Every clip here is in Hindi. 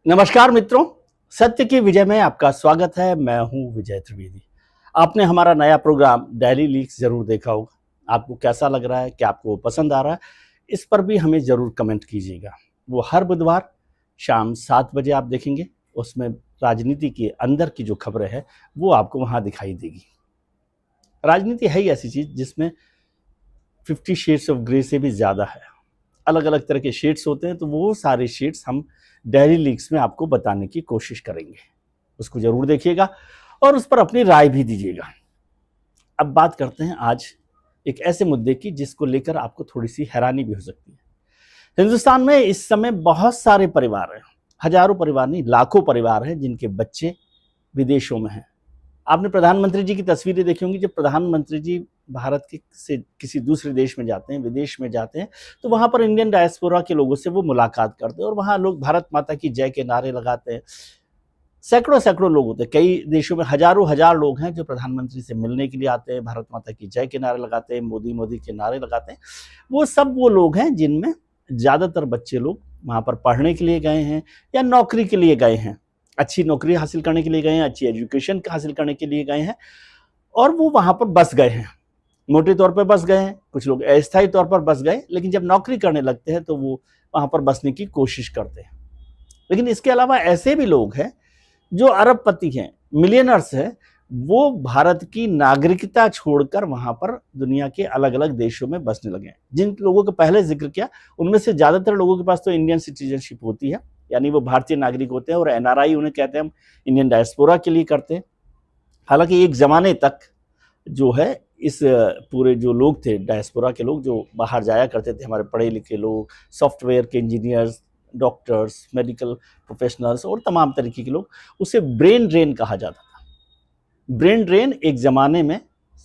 नमस्कार मित्रों, सत्य की विजय में आपका स्वागत है। मैं हूं विजय त्रिवेदी। आपने हमारा नया प्रोग्राम डेली लीक्स जरूर देखा होगा। आपको कैसा लग रहा है, क्या आपको पसंद आ रहा है, इस पर भी हमें जरूर कमेंट कीजिएगा। वो हर बुधवार शाम 7 बजे आप देखेंगे। उसमें राजनीति के अंदर की जो खबरें हैं वो आपको वहां दिखाई देगी। राजनीति है ही ऐसी चीज जिसमें 50 शेड्स ऑफ ग्रे से भी ज्यादा है। अलग अलग तरह के शेड्स होते हैं, तो वो सारे शेड्स हम डेली लीक्स में आपको बताने की कोशिश करेंगे। उसको जरूर देखिएगा और उस पर अपनी राय भी दीजिएगा। अब बात करते हैं आज एक ऐसे मुद्दे की जिसको लेकर आपको थोड़ी सी हैरानी भी हो सकती है। हिंदुस्तान में इस समय बहुत सारे परिवार हैं, हजारों परिवार नहीं, लाखों परिवार हैं जिनके बच्चे विदेशों में हैं। आपने प्रधानमंत्री जी की तस्वीरें देखी होंगी। जब प्रधानमंत्री जी भारत के से किसी दूसरे देश में जाते हैं, विदेश में जाते हैं, तो वहां पर इंडियन डायस्पोरा के लोगों से वो मुलाकात करते हैं और वहां लोग भारत माता की जय के नारे लगाते हैं। सैकड़ों सैकड़ों लोग होते हैं। कई देशों में हजारों हजार लोग हैं जो प्रधानमंत्री से मिलने के लिए आते हैं, भारत माता की जय के नारे लगाते हैं, मोदी मोदी के नारे लगाते हैं। वो सब वो लोग हैं जिनमें ज्यादातर बच्चे लोग वहां पर पढ़ने के लिए गए हैं या नौकरी के लिए गए हैं, अच्छी नौकरी हासिल करने के लिए गए हैं, अच्छी एजुकेशन हासिल करने के लिए गए हैं और वो वहां पर बस गए हैं। मोटे तौर पर बस गए हैं, कुछ लोग अस्थायी तौर पर बस गए, लेकिन जब नौकरी करने लगते हैं तो वो वहां पर बसने की कोशिश करते हैं। लेकिन इसके अलावा ऐसे भी लोग हैं जो अरबपति हैं, मिलियनर्स हैं, वो भारत की नागरिकता छोड़कर वहां पर दुनिया के अलग अलग देशों में बसने लगे हैं। जिन लोगों का पहले जिक्र किया उनमें से ज्यादातर लोगों के पास तो इंडियन सिटीजनशिप होती है, यानी वो भारतीय नागरिक होते हैं और एनआरआई उन्हें कहते हैं। हम इंडियन डायस्पोरा के लिए करते हैं। हालांकि एक जमाने तक जो है इस पूरे जो लोग थे डायस्पोरा के लोग जो बाहर जाया करते थे, हमारे पढ़े लिखे लोग, सॉफ्टवेयर के इंजीनियर्स, डॉक्टर्स, मेडिकल प्रोफेशनल्स और तमाम तरीके के लोग, उसे ब्रेन ड्रेन कहा जाता था। ब्रेन ड्रेन एक जमाने में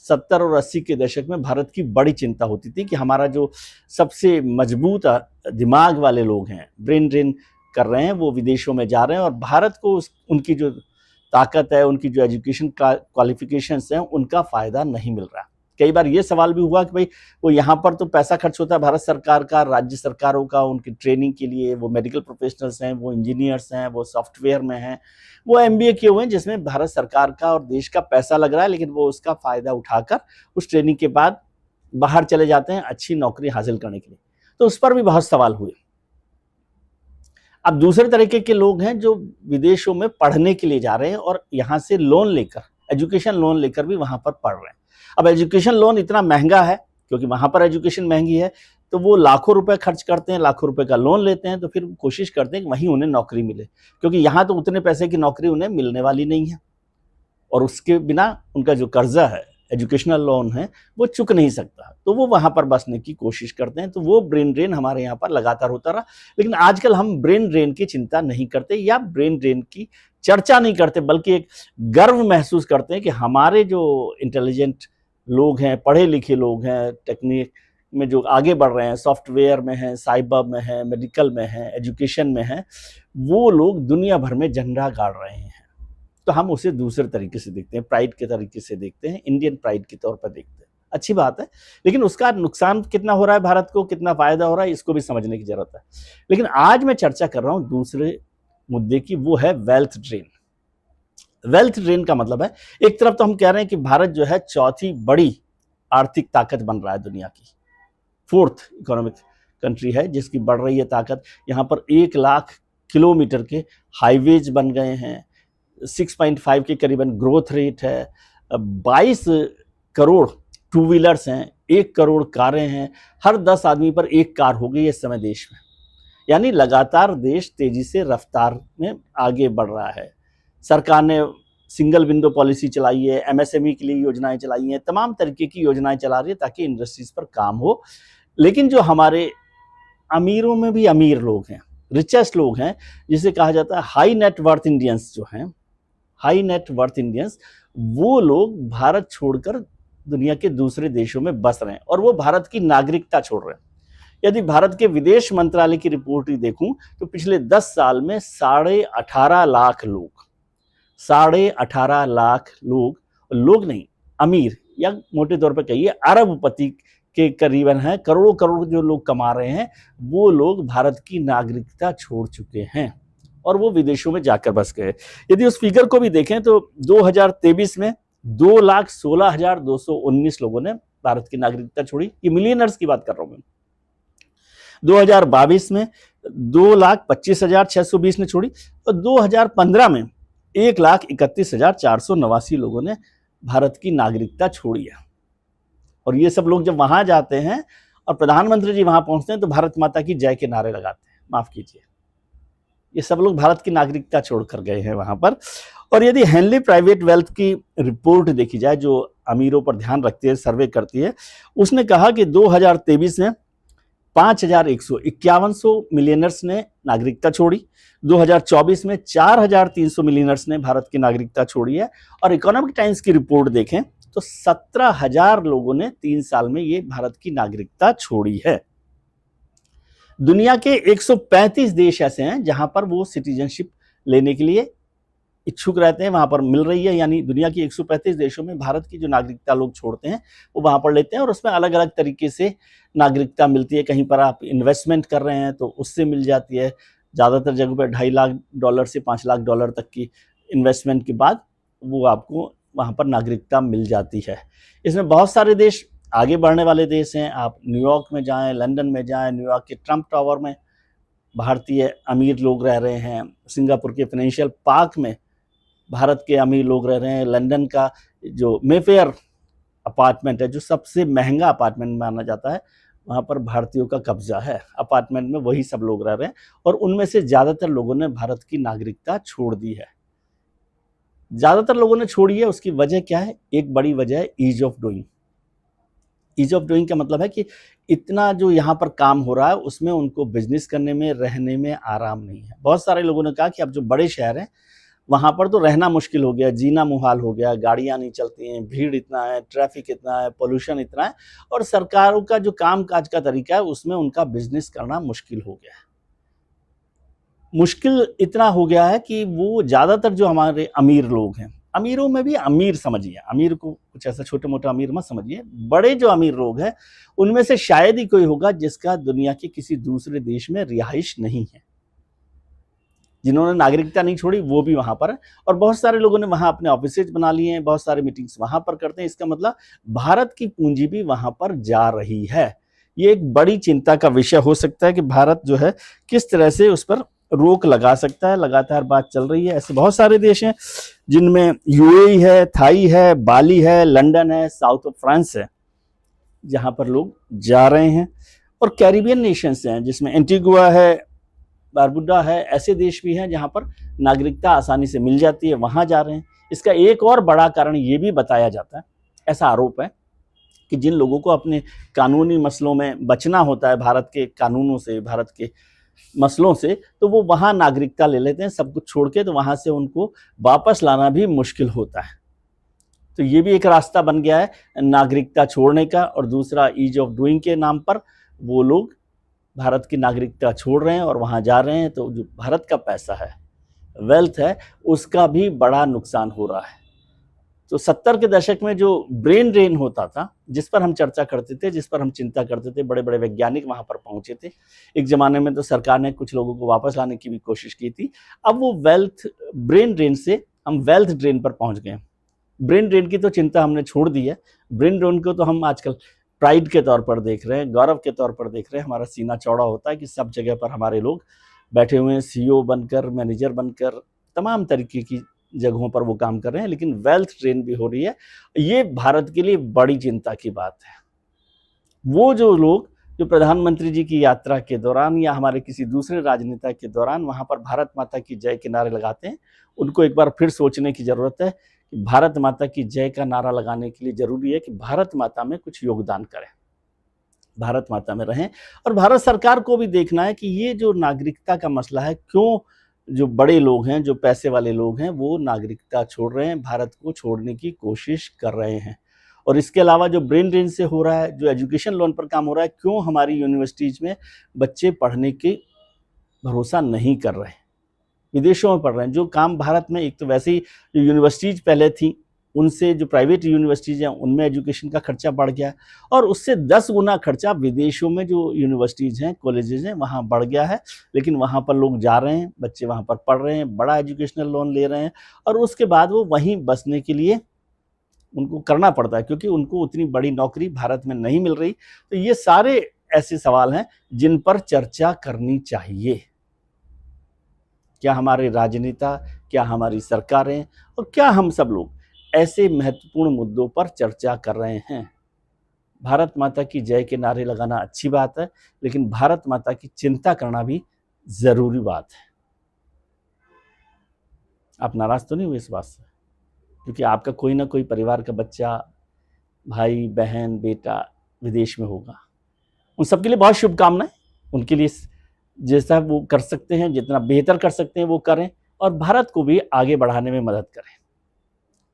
70 और 80 के दशक में भारत की बड़ी चिंता होती थी कि हमारा जो सबसे मजबूत दिमाग वाले लोग हैं, ब्रेन ड्रेन कर रहे हैं, वो विदेशों में जा रहे हैं और भारत को उनकी जो ताकत है, उनकी जो एजुकेशन क्वालिफिकेशंस हैं, उनका फायदा नहीं मिल रहा। कई बार ये सवाल भी हुआ कि भाई वो यहाँ पर तो पैसा खर्च होता है भारत सरकार का, राज्य सरकारों का, उनकी ट्रेनिंग के लिए। वो मेडिकल प्रोफेशनल्स हैं, वो इंजीनियर्स हैं, वो सॉफ्टवेयर में हैं, वो एमबीए किए हुए हैं, जिसमें भारत सरकार का और देश का पैसा लग रहा है, लेकिन वो उसका फायदा उठाकर उस ट्रेनिंग के बाद बाहर चले जाते हैं अच्छी नौकरी हासिल करने के लिए। तो उस पर भी बहुत सवाल हुए। अब दूसरे तरीके के लोग हैं जो विदेशों में पढ़ने के लिए जा रहे हैं और यहाँ से लोन लेकर, एजुकेशन लोन लेकर भी वहां पर पढ़ रहे हैं। अब एजुकेशन लोन इतना महंगा है क्योंकि वहां पर एजुकेशन महंगी है, तो वो लाखों रुपए खर्च करते हैं, लाखों रुपए का लोन लेते हैं, तो फिर कोशिश करते हैं कि वहीं उन्हें नौकरी मिले, क्योंकि यहाँ तो उतने पैसे की नौकरी उन्हें मिलने वाली नहीं है और उसके बिना उनका जो कर्जा है, एजुकेशनल लोन है, वो चुक नहीं सकता। तो वो वहां पर बसने की कोशिश करते हैं। तो वो ब्रेन ड्रेन हमारे यहाँ पर लगातार होता रहा। लेकिन आजकल हम ब्रेन ड्रेन की चिंता नहीं करते या ब्रेन ड्रेन की चर्चा नहीं करते, बल्कि एक गर्व महसूस करते हैं कि हमारे जो इंटेलिजेंट लोग हैं, पढ़े लिखे लोग हैं, टेक्निक में जो आगे बढ़ रहे हैं, सॉफ्टवेयर में हैं, साइबर में हैं, मेडिकल में हैं, एजुकेशन में हैं, वो लोग दुनिया भर में झंडा गाड़ रहे हैं। तो हम उसे दूसरे तरीके से देखते हैं, प्राइड के तरीके से देखते हैं, इंडियन प्राइड के तौर पर देखते हैं। अच्छी बात है, लेकिन उसका नुकसान कितना हो रहा है भारत को, कितना फायदा हो रहा है, इसको भी समझने की जरूरत है। लेकिन आज मैं चर्चा कर रहा हूं दूसरे मुद्दे की, वो है वेल्थ ड्रेन। वेल्थ ड्रेन का मतलब है, एक तरफ तो हम कह रहे हैं कि भारत जो है चौथी बड़ी आर्थिक ताकत बन रहा है दुनिया की, 4th इकोनॉमिक कंट्री है जिसकी बढ़ रही है ताकत। यहाँ पर 1 लाख किलोमीटर के हाईवेज बन गए हैं, 6.5 के करीबन ग्रोथ रेट है, 22 करोड़ टू व्हीलर्स हैं, 1 करोड़ कारें हैं, हर 10 आदमी पर 1 कार हो गई इस समय देश में। यानी लगातार देश तेजी से रफ्तार में आगे बढ़ रहा है। सरकार ने सिंगल विंडो पॉलिसी चलाई है, एमएसएमई के लिए योजनाएं चलाई हैं, तमाम तरीके की योजनाएं चला रही है ताकि इंडस्ट्रीज पर काम हो। लेकिन जो हमारे अमीरों में भी अमीर लोग हैं, रिचेस्ट लोग हैं, जिसे कहा जाता है हाई नेट वर्थ इंडियंस, जो हैं हाई नेट वर्थ इंडियंस, वो लोग भारत छोड़कर दुनिया के दूसरे देशों में बस रहे हैं और वो भारत की नागरिकता छोड़ रहे हैं। यदि भारत के विदेश मंत्रालय की रिपोर्ट ही देखूं तो पिछले 10 साल में 18.5 लाख लोग, 18.5 लाख लोग नहीं, अमीर या मोटे तौर पर कहिए अरबपति के करीबन है, करोड़ों करोड़ जो लोग कमा रहे हैं, वो लोग भारत की नागरिकता छोड़ चुके हैं। और वो विदेशों में जाकर बस गए। यदि उस फिगर को भी देखें तो 2023 में 2,16,219 लोगों ने भारत की नागरिकता छोड़ी। ये मिलियनर्स की बात कर रहा हूं मैं। 2022 में 2,25,620 ने छोड़ी और 2015 में 1,31,489 लोगों ने भारत की नागरिकता छोड़ी है। और ये सब लोग जब वहां जाते हैं और प्रधानमंत्री जी वहां पहुंचते हैं तो भारत माता की जय के नारे लगाते हैं। माफ कीजिए, ये सब लोग भारत की नागरिकता छोड़कर गए हैं वहां पर। और यदि हेनली प्राइवेट वेल्थ की रिपोर्ट देखी जाए, जो अमीरों पर ध्यान रखती है, सर्वे करती है, उसने कहा कि 2023 में 5,151 मिलियनर्स ने नागरिकता छोड़ी। 2024 में 4,300 मिलियनर्स ने भारत की नागरिकता छोड़ी है। और इकोनॉमिक टाइम्स की रिपोर्ट देखें तो 17,000 लोगों ने 3 साल में ये भारत की नागरिकता छोड़ी है। दुनिया के 135 देश ऐसे हैं जहां पर वो सिटीजनशिप लेने के लिए इच्छुक रहते हैं, वहां पर मिल रही है। यानी दुनिया की 135 देशों में भारत की जो नागरिकता लोग छोड़ते हैं वो वहां पर लेते हैं और उसमें अलग अलग तरीके से नागरिकता मिलती है। कहीं पर आप इन्वेस्टमेंट कर रहे हैं तो उससे मिल जाती है। ज़्यादातर जगह पर $2.5 लाख से $5 लाख तक की इन्वेस्टमेंट के बाद वो आपको वहां पर नागरिकता मिल जाती है। इसमें बहुत सारे देश आगे बढ़ने वाले देश हैं। आप न्यूयॉर्क में जाएं, लंदन में जाएं, न्यूयॉर्क के ट्रंप टावर में भारतीय अमीर लोग रह रहे हैं। सिंगापुर के फाइनेंशियल पार्क में भारत के अमीर लोग रह रहे हैं। लंदन का जो मेफेयर अपार्टमेंट है, जो सबसे महंगा अपार्टमेंट माना जाता है, वहाँ पर भारतीयों का कब्जा है। अपार्टमेंट में वही सब लोग रह रहे हैं और उनमें से ज़्यादातर लोगों ने भारत की नागरिकता छोड़ दी है। ज़्यादातर लोगों ने छोड़ी है, उसकी वजह क्या है? एक बड़ी वजह है ease of doing. Ease of doing का मतलब है कि इतना जो यहाँ पर काम हो रहा है उसमें उनको बिजनेस करने में, रहने में आराम नहीं है। बहुत सारे लोगों ने कहा कि अब जो बड़े शहर हैं वहाँ पर तो रहना मुश्किल हो गया, जीना मुहाल हो गया, गाड़ियाँ नहीं चलती हैं, भीड़ इतना है, ट्रैफिक इतना है, पोल्यूशन इतना है और सरकारों का जो काम काज का तरीका है उसमें उनका बिजनेस करना मुश्किल हो गया है। मुश्किल इतना हो गया है कि वो ज़्यादातर जो हमारे अमीर लोग हैं, अमीरों में भी अमीर समझिए, अमीर को कुछ ऐसा छोटे मोटे अमीर मत समझिए, बड़े जो अमीर लोग हैं उनमें से शायद ही कोई होगा जिसका दुनिया के किसी दूसरे देश में रिहाइश नहीं है। जिन्होंने नागरिकता नहीं छोड़ी वो भी वहां पर है और बहुत सारे लोगों ने वहां अपने ऑफिसेज बना लिए हैं, बहुत सारे मीटिंग्स वहां पर करते हैं। इसका मतलब भारत की पूंजी भी वहां पर जा रही है। ये एक बड़ी चिंता का विषय हो सकता है कि भारत जो है किस तरह से उस पर रोक लगा सकता है। लगातार बात चल रही है। ऐसे बहुत सारे देश हैं जिनमें यूएई है, थाई है, बाली है, लंदन है, साउथ ऑफ फ्रांस है, जहां पर लोग जा रहे हैं। और कैरिबियन नेशंस हैं जिसमें एंटीगुआ है, बारबुडा है, ऐसे देश भी हैं जहां पर नागरिकता आसानी से मिल जाती है, वहां जा रहे हैं। इसका एक और बड़ा कारण ये भी बताया जाता है, ऐसा आरोप है कि जिन लोगों को अपने कानूनी मसलों में बचना होता है, भारत के कानूनों से, भारत के मसलों से, तो वो वहां नागरिकता ले लेते हैं सब कुछ छोड़ के, तो वहां से उनको वापस लाना भी मुश्किल होता है। तो ये भी एक रास्ता बन गया है नागरिकता छोड़ने का। और दूसरा, ईज ऑफ डूइंग के नाम पर वो लोग भारत की नागरिकता छोड़ रहे हैं और वहां जा रहे हैं, तो जो भारत का पैसा है, वेल्थ है, उसका भी बड़ा नुकसान हो रहा है। तो 70 के दशक में जो ब्रेन ड्रेन होता था, जिस पर हम चर्चा करते थे, जिस पर हम चिंता करते थे, बड़े बड़े वैज्ञानिक वहां पर पहुंचे थे। एक जमाने में तो सरकार ने कुछ लोगों को वापस लाने की भी कोशिश की थी। अब वो ब्रेन ड्रेन से हम वेल्थ ड्रेन पर पहुंच गए। ब्रेन ड्रेन की तो चिंता हमने छोड़ दी है। ब्रेन ड्रेन को तो हम आजकल प्राइड के तौर पर देख रहे हैं, गौरव के तौर पर देख रहे हैं। हमारा सीना चौड़ा होता है कि सब जगह पर हमारे लोग बैठे हुए हैं, सीईओ बनकर, मैनेजर बनकर, तमाम तरीके की जगहों पर वो काम कर रहे हैं। लेकिन वेल्थ ड्रेन भी हो रही है। ये भारत के लिए बड़ी चिंता की बात है। वो जो लोग जो प्रधानमंत्री जी की यात्रा के दौरान या हमारे किसी दूसरे राजनेता के दौरान वहां पर भारत माता की जय के नारे लगाते हैं, उनको एक बार फिर सोचने की जरूरत है कि भारत माता की जय का नारा लगाने के लिए जरूरी है कि भारत माता में कुछ योगदान करें, भारत माता में रहें। और भारत सरकार को भी देखना है कि ये जो नागरिकता का मसला है, क्यों जो बड़े लोग हैं, जो पैसे वाले लोग हैं, वो नागरिकता छोड़ रहे हैं, भारत को छोड़ने की कोशिश कर रहे हैं। और इसके अलावा जो ब्रेन ड्रेन से हो रहा है, जो एजुकेशन लोन पर काम हो रहा है, क्यों हमारी यूनिवर्सिटीज में बच्चे पढ़ने के भरोसा नहीं कर रहे हैं, विदेशों में पढ़ रहे हैं। जो काम भारत में, एक तो वैसे ही जो यूनिवर्सिटीज पहले थी उनसे जो प्राइवेट यूनिवर्सिटीज़ हैं उनमें एजुकेशन का खर्चा बढ़ गया है, और उससे 10 गुना खर्चा विदेशों में जो यूनिवर्सिटीज़ हैं, कॉलेजेस हैं, वहाँ बढ़ गया है। लेकिन वहाँ पर लोग जा रहे हैं, बच्चे वहाँ पर पढ़ रहे हैं, बड़ा एजुकेशनल लोन ले रहे हैं, और उसके बाद वो वहीं बसने के लिए उनको करना पड़ता है, क्योंकि उनको उतनी बड़ी नौकरी भारत में नहीं मिल रही। तो ये सारे ऐसे सवाल हैं जिन पर चर्चा करनी चाहिए। क्या हमारे राजनेता, क्या हमारी सरकारें, और क्या हम सब लोग ऐसे महत्वपूर्ण मुद्दों पर चर्चा कर रहे हैं? भारत माता की जय के नारे लगाना अच्छी बात है, लेकिन भारत माता की चिंता करना भी जरूरी बात है। आप नाराज तो नहीं हुए इस बात से? क्योंकि आपका कोई ना कोई परिवार का बच्चा, भाई बहन, बेटा विदेश में होगा। उन सबके लिए बहुत शुभकामनाएं। उनके लिए जैसा वो कर सकते हैं, जितना बेहतर कर सकते हैं वो करें, और भारत को भी आगे बढ़ाने में मदद करें।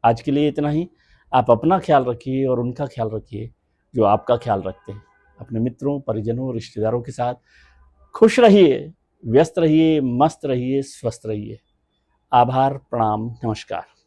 आज के लिए इतना ही। आप अपना ख्याल रखिए और उनका ख्याल रखिए जो आपका ख्याल रखते हैं। अपने मित्रों, परिजनों, रिश्तेदारों के साथ खुश रहिए, व्यस्त रहिए, मस्त रहिए, स्वस्थ रहिए। आभार, प्रणाम, नमस्कार।